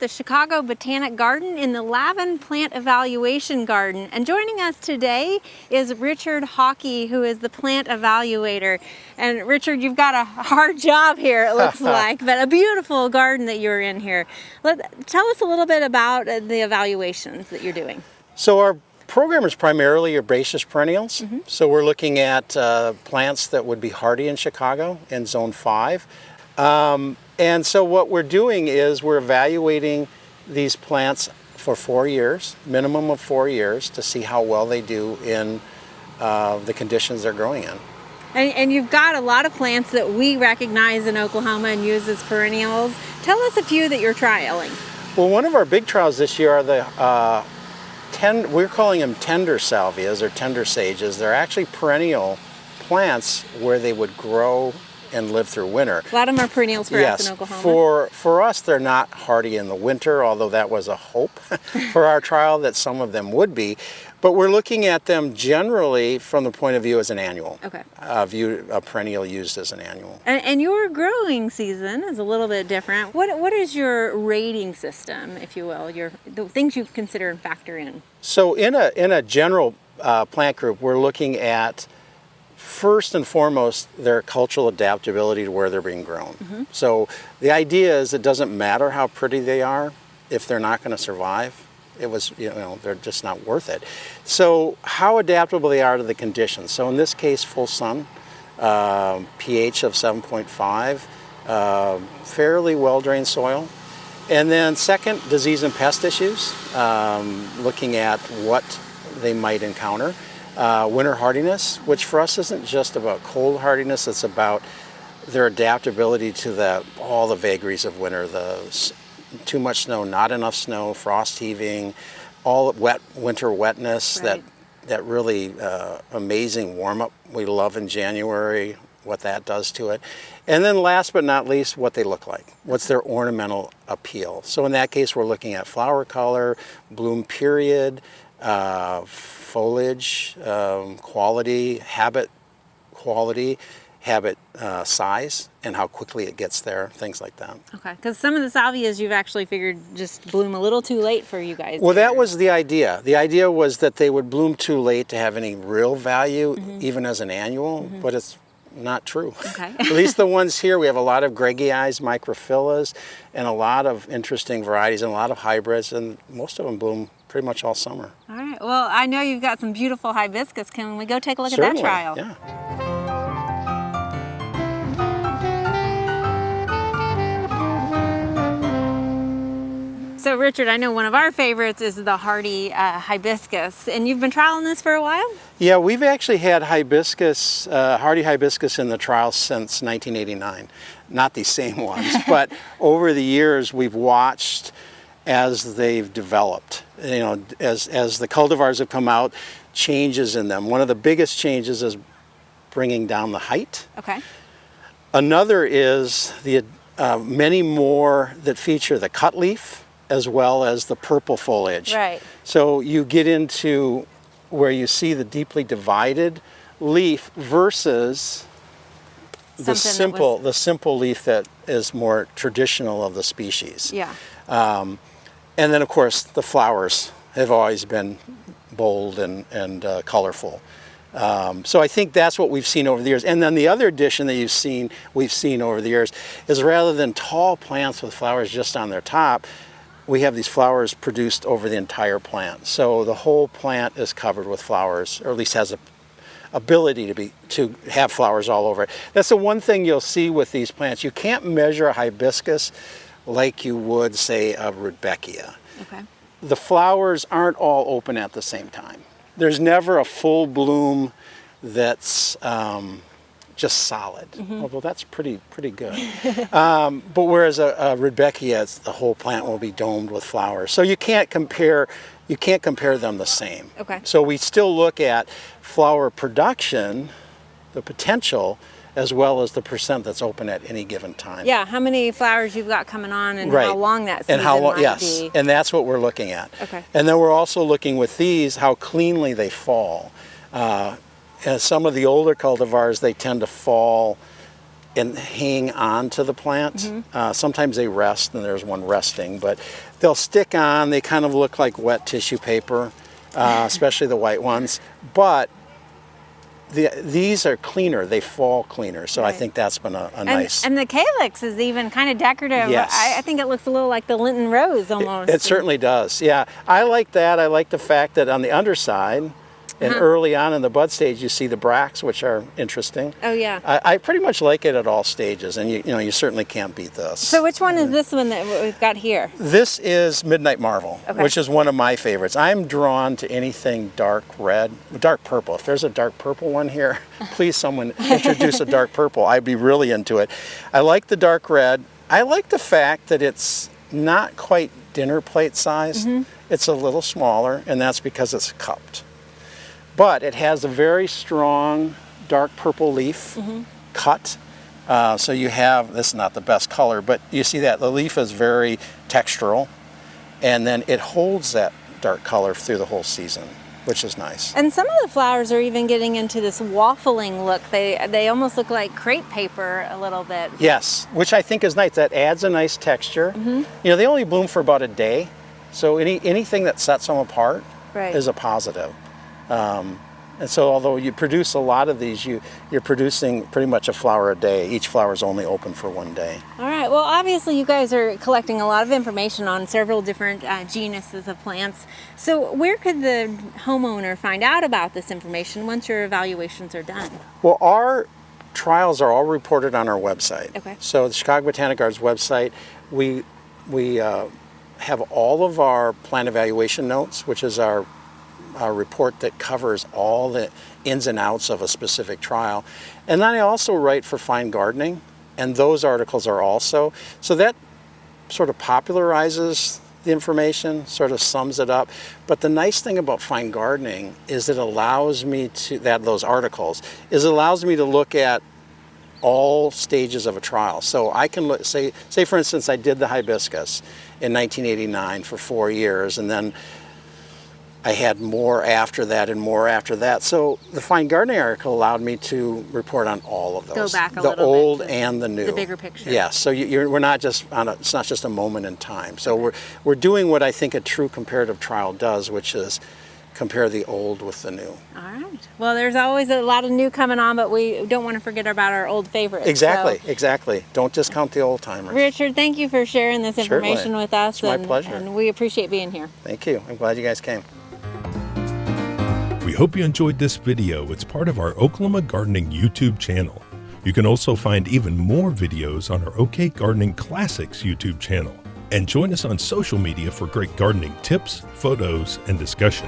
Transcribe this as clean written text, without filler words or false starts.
the Chicago Botanic Garden in the Lavin Plant Evaluation Garden. And joining us today is Richard Hockey, who is the plant evaluator. And Richard, you've got a hard job here, it looks like, but a beautiful garden that you're in here. Tell us a little bit about the evaluations that you're doing. So our program is primarily herbaceous perennials. So we're looking at plants that would be hardy in Chicago in Zone 5. And so what we're doing is we're evaluating these plants for 4 years, minimum of 4 years, to see how well they do in the conditions they're growing in. And you've got a lot of plants that we recognize in Oklahoma and use as perennials. Tell us a few that you're trialing. Well, one of our big trials this year are the we're calling them tender salvias or tender sages. They're actually perennial plants where they would grow and live through winter. A lot of them are perennials for us in Oklahoma. For us, they're not hardy in the winter, although that was a hope for our trial that some of them would be. But we're looking at them generally from the point of view as an annual. Okay. A perennial used as an annual. And your growing season is a little bit different. What is your rating system, if you will, the things you consider and factor in? So in a general plant group, we're looking at first and foremost their cultural adaptability to where they're being grown. So the idea is it doesn't matter how pretty they are if they're not going to survive. They're just not worth it. So how adaptable they are to the conditions. So in this case, full sun, pH of 7.5, fairly well-drained soil. And then second, disease and pest issues, looking at what they might encounter. Winter hardiness, which for us isn't just about cold hardiness, it's about their adaptability to all the vagaries of winter, too much snow, not enough snow, frost heaving, all winter wetness, right. that really amazing warm-up we love in January, what that does to it. And then last but not least, what they look like. What's their ornamental appeal? So in that case, we're looking at flower color, bloom period, foliage quality, habit size, and how quickly it gets there, things like that. Okay, because some of the salvias you've actually figured just bloom a little too late for you guys. Well, that was the idea. The idea was that they would bloom too late to have any real value, even as an annual, but it's not true. Okay. At least the ones here, we have a lot of Greggii, microphyllus, and a lot of interesting varieties and a lot of hybrids, and most of them bloom pretty much all summer. All right, well, I know you've got some beautiful hibiscus. Can we go take a look Certainly, at that trial? Yeah. So Richard, I know one of our favorites is the hardy hibiscus, and you've been trialing this for a while? Yeah, we've actually had hibiscus, hardy hibiscus in the trial since 1989. Not these same ones, but over the years we've watched as they've developed. As the cultivars have come out, changes in them. One of the biggest changes is bringing down the height. Okay. Another is the many more that feature the cut leaf as well as the purple foliage. Right. So you get into where you see the deeply divided leaf versus the simple leaf that is more traditional of the species. Yeah. And then of course the flowers have always been bold and colorful. So I think that's what we've seen over the years. And then the other addition that we've seen over the years is rather than tall plants with flowers just on their top, we have these flowers produced over the entire plant. So the whole plant is covered with flowers, or at least has a ability to have flowers all over it. That's the one thing you'll see with these plants. You can't measure a hibiscus like you would, say, a rudbeckia. Okay. The flowers aren't all open at the same time. There's never a full bloom that's just solid, although that's pretty good. But whereas a rudbeckia, the whole plant will be domed with flowers. So you can't compare them the same. Okay. So we still look at flower production, the potential, as well as the percent that's open at any given time. Yeah, how many flowers you've got coming on and right. how long that season and how long, might yes, be. And that's what we're looking at. Okay. And then we're also looking with these how cleanly they fall. And some of the older cultivars, they tend to fall and hang on to the plant. Sometimes they rest, and there's one resting, but they'll stick on. They kind of look like wet tissue paper, especially the white ones. But these are cleaner. They fall cleaner. So I think that's been a nice. And the calyx is even kind of decorative. Yes. I think it looks a little like the Linton Rose almost. It certainly does. Yeah, I like that. I like the fact that on the underside, and early on in the bud stage, you see the bracts, which are interesting. Oh yeah. I pretty much like it at all stages, and you know you certainly can't beat this. So which one is this one that we've got here? This is Midnight Marvel, Okay. which is one of my favorites. I'm drawn to anything dark red, dark purple. If there's a dark purple one here, please someone introduce a dark purple. I'd be really into it. I like the dark red. I like the fact that it's not quite dinner plate sized. It's a little smaller, and that's because it's cupped. But it has a very strong dark purple leaf cut. So you have, this is not the best color, but you see that the leaf is very textural, and then it holds that dark color through the whole season, which is nice. And some of the flowers are even getting into this waffling look. They almost look like crepe paper a little bit. Yes, which I think is nice. That adds a nice texture. You know, they only bloom for about a day, so anything that sets them apart is a positive. And so although you produce a lot of these, you're producing pretty much a flower a day. Each flower is only open for one day. All right, well obviously you guys are collecting a lot of information on several different genuses of plants. So where could the homeowner find out about this information once your evaluations are done? Well, our trials are all reported on our website. Okay. So the Chicago Botanic Garden's website, we have all of our plant evaluation notes, which is our report that covers all the ins and outs of a specific trial. And then I also write for Fine Gardening, and those articles are also, so that sort of popularizes the information, sort of sums it up. But the nice thing about Fine Gardening is it allows me to, those articles, is it allows me to look at all stages of a trial. So I can look, say for instance, I did the hibiscus in 1989 for 4 years, and then I had more after that and more after that. So the Fine Gardening article allowed me to report on all of those. Go back a the little old bit and the new. the bigger picture. Yes, so we're not just on it's not just a moment in time. So we're doing what I think a true comparative trial does, which is compare the old with the new. All right. Well, there's always a lot of new coming on, but we don't want to forget about our old favorites. Exactly, so. exactly. Don't discount the old timers. Richard, thank you for sharing this information Certainly. with us. It's my pleasure. And we appreciate being here. Thank you. I'm glad you guys came. We hope you enjoyed this video. It's part of our Oklahoma Gardening YouTube channel. You can also find even more videos on our OK Gardening Classics YouTube channel. And join us on social media for great gardening tips, photos, and discussion.